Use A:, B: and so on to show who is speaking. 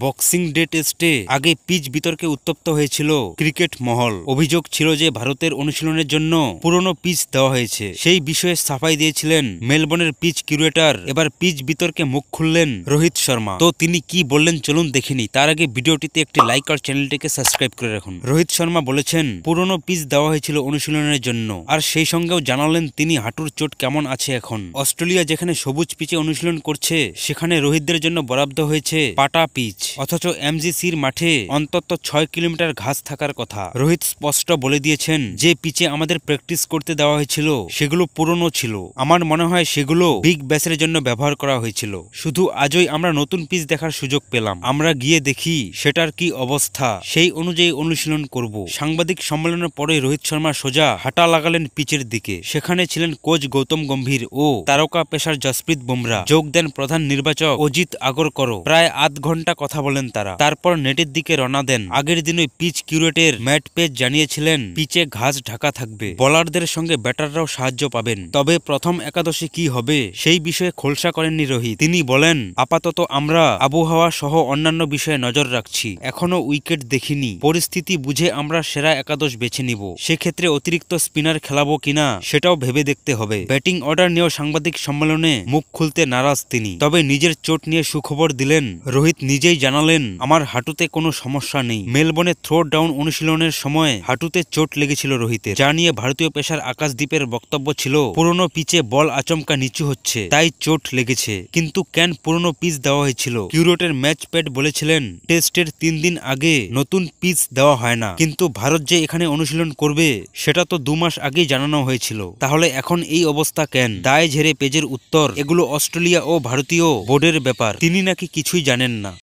A: Boxing day টেস্টে আগে pitch বিতর্কে উত্তপ্ত হয়েছিল ক্রিকেট মহল। অভিযোগ ছিল যে ভারতের অনুশীলনের জন্য পুরনো পিচ দেওয়া হয়েছে। সেই বিষয়ে সাফাই দিয়েছিলেন মেলবোর্নের পিচ কিউরেটর। এবার পিচ বিতর্কে মুখ খুললেন রোহিত শর্মা। তো তিনি কি বললেন চলুন দেখেনি। তার আগে ভিডিওটিতে একটি লাইক আর চ্যানেলটিকে সাবস্ক্রাইব করে রাখুন। রোহিত শর্মা বলেছেন পুরনো পিচ দেওয়া হয়েছিল অনুশীলনের জন্য, আর সেই সঙ্গেও জানালেন তিনি হাঁটুর চোট কেমন আছে এখন। অস্ট্রেলিয়া যেখানে সবুজ পিচে অনুশীলন করছে সেখানে রোহিতদের জন্য বরাদ্দ হয়েছে পাটা পিচ, অথচ এমজিসির মাঠে অন্তত 6 কিলোমিটার ঘাস থাকার কথা। রোহিত স্পষ্ট বলে দিয়েছেন যে পিচে আমাদের প্র্যাকটিস করতে দেওয়া হয়েছিল সেগুলো পুরনো ছিল। আমার মনে হয় সেগুলো বিগ ব্যাশের জন্য ব্যবহার করা হয়েছিল। শুধু আজই আমরা নতুন পিচ দেখার সুযোগ পেলাম। আমরা গিয়ে দেখি সেটার কি অবস্থা, সেই অনুযায়ী অনুশীলন করব। সাংবাদিক সম্মেলনের পরে রোহিত শর্মা সোজা হাঁটা লাগালেন পিচের দিকে। সেখানে ছিলেন কোচ গৌতম গম্ভীর ও তারকা পেসার জসপ্রীত বুমরা। যোগ দেন প্রধান নির্বাচক অজিত আগরকর। প্রায় আধ ঘন্টা কথা বলেন তারা। তারপর নেটের দিকে রওনা দেন। আগের দিনই পিচ কিউরেটের ম্যাট পেজ জানিয়েছিলেন পিচে ঘাস ঢাকা থাকবে, বোলারদের সঙ্গে ব্যাটাররাও সাহায্য পাবেন। তবে প্রথম একাদশে কি হবে সেই বিষয়ে খোলসা করেননি রোহিত। তিনি বলেন আপাতত আমরা আবহাওয়া সহ অন্যান্য বিষয়ে নজর রাখছি, এখনো উইকেট দেখিনি। পরিস্থিতি বুঝে আমরা সেরা একাদশ বেছে নিব। সেক্ষেত্রে অতিরিক্ত স্পিনার খেলাবো কিনা সেটাও ভেবে দেখতে হবে। ব্যাটিং অর্ডার নিয়েও সাংবাদিক সম্মেলনে মুখ খুলতে নারাজ তিনি। তবে নিজের চোট নিয়ে সুখবর দিলেন রোহিত। নিজেই জানালেন আমার হাঁটুতে কোনো সমস্যা নেই। মেলবোর্নে থ্রো ডাউন অনুশীলনের সময় হাঁটুতে চোট লেগেছিল রোহিতের। যা নিয়ে ভারতীয় পেসার আকাশদীপের বক্তব্য ছিল পুরনো পিচে বল আচমকা নিচু হচ্ছে তাই চোট লেগেছে। কিন্তু কেন পুরনো পিচ দেওয়া হয়েছিল? কিউরেটের ম্যাচ প্যাড বলেছিলেন টেস্টের 3 দিন আগে নতুন পিচ দেওয়া হয় না। কিন্তু ভারত যে এখানে অনুশীলন করবে সেটা তো 2 মাস আগেই জানানো হয়েছিল। তাহলে এখন এই অবস্থা কেন? দায় ঝেড়ে পেজের উত্তর এগুলো অস্ট্রেলিয়া ও ভারতীয় বোর্ডের ব্যাপার। তিনি নাকি কিছুই জানেন না।